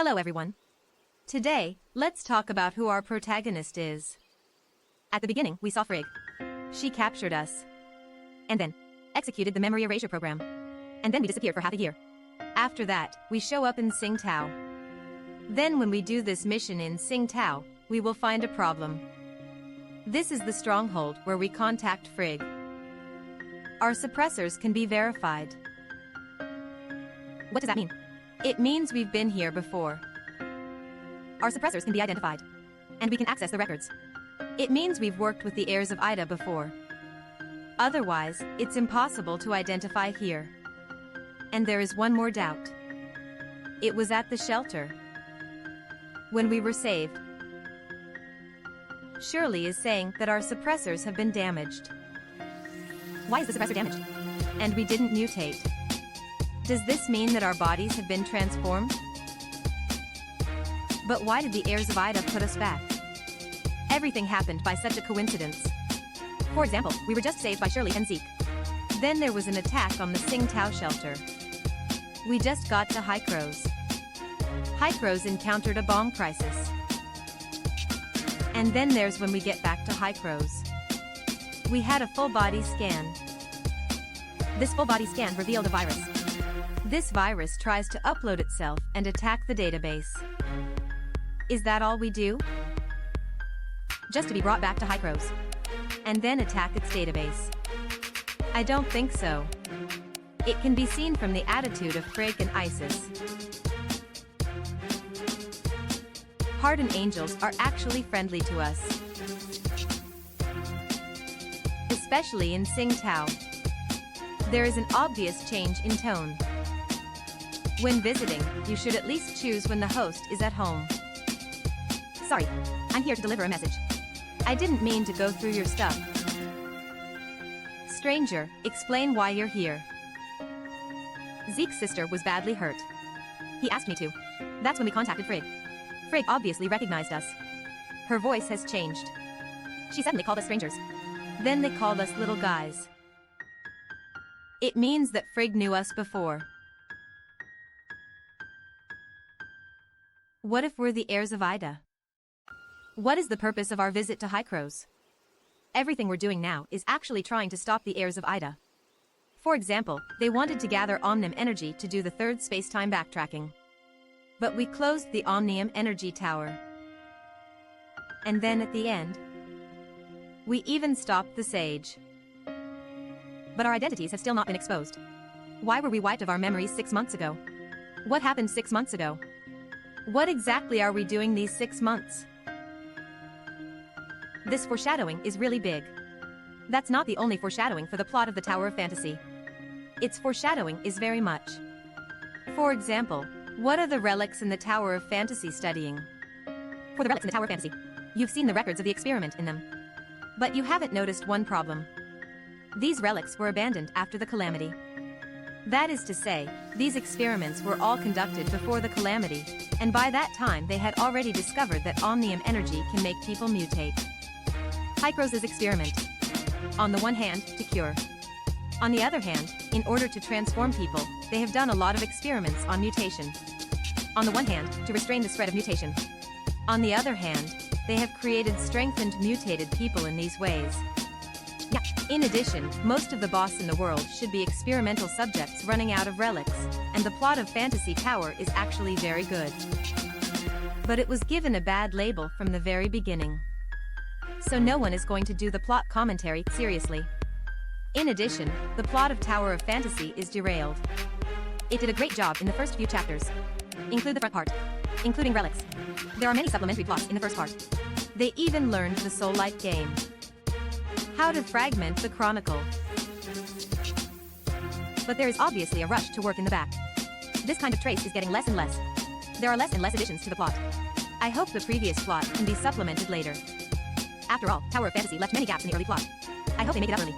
Hello everyone. Today, let's talk about who our protagonist is. At the beginning, we saw Frigg. She captured us. And then, executed the memory erasure program. And then we disappeared for half a year. After that, we show up in Tsingtao. Then when we do this mission in Tsingtao, we will find a problem. This is the stronghold where we contact Frigg. Our suppressors can be verified. What does that mean? It means we've been here before. Our suppressors can be identified. And we can access the records. It means we've worked with the heirs of Ida before. Otherwise, it's impossible to identify here. And there is one more doubt. It was at the shelter. When we were saved. Shirley is saying that our suppressors have been damaged. Why is the suppressor damaged? And we didn't mutate. Does this mean that our bodies have been transformed? But why did the heirs of Ida put us back? Everything happened by such a coincidence. For example, we were just saved by Shirley and Zeke. Then there was an attack on the Tsingtao shelter. We just got to Hycrose. Hycrose encountered a bomb crisis. And then there's when we get back to Hycrose. We had a full-body scan. This full-body scan revealed a virus. This virus tries to upload itself and attack the database. Is that all we do? Just to be brought back to Hycrose. And then attack its database. I don't think so. It can be seen from the attitude of Frigg and Isis. Hardened angels are actually friendly to us. Especially in Tsingtao. There is an obvious change in tone. When visiting, you should at least choose when the host is at home. Sorry, I'm here to deliver a message. I didn't mean to go through your stuff. Stranger, explain why you're here. Zeke's sister was badly hurt. He asked me to. That's when we contacted Frigg. Frigg obviously recognized us. Her voice has changed. She suddenly called us strangers. Then they called us little guys. It means that Frigg knew us before. What if we're the heirs of Ida? What is the purpose of our visit to Hycrose? Everything we're doing now is actually trying to stop the heirs of Ida. For example, they wanted to gather Omnium energy to do the third space-time backtracking. But we closed the Omnium energy tower. And then at the end, we even stopped the Sage. But our identities have still not been exposed. Why were we wiped of our memories 6 months ago? What happened 6 months ago? What exactly are we doing these 6 months? This foreshadowing is really big. That's not the only foreshadowing for the plot of the Tower of Fantasy. Its foreshadowing is very much. For example, what are the relics in the Tower of Fantasy studying? For the relics in the Tower of Fantasy, you've seen the records of the experiment in them. But you haven't noticed one problem. These relics were abandoned after the calamity. That is to say, these experiments were all conducted before the calamity, and by that time they had already discovered that Omnium energy can make people mutate. Hycrose's experiment. On the one hand, to cure. On the other hand, in order to transform people, they have done a lot of experiments on mutation. On the one hand, to restrain the spread of mutation. On the other hand, they have created strengthened mutated people in these ways. Yeah. In addition, most of the boss in the world should be experimental subjects running out of relics, and the plot of Fantasy Tower is actually very good. But it was given a bad label from the very beginning. So no one is going to do the plot commentary seriously. In addition, the plot of Tower of Fantasy is derailed. It did a great job in the first few chapters. Include the front part, including relics. There are many supplementary plots in the first part. They even learned the Soul Light game. How to fragment the chronicle. But there is obviously a rush to work in the back. This kind of trace is getting less and less. There are less and less additions to the plot. I hope the previous plot can be supplemented later. After all, Tower of Fantasy left many gaps in the early plot. I hope they make it up early.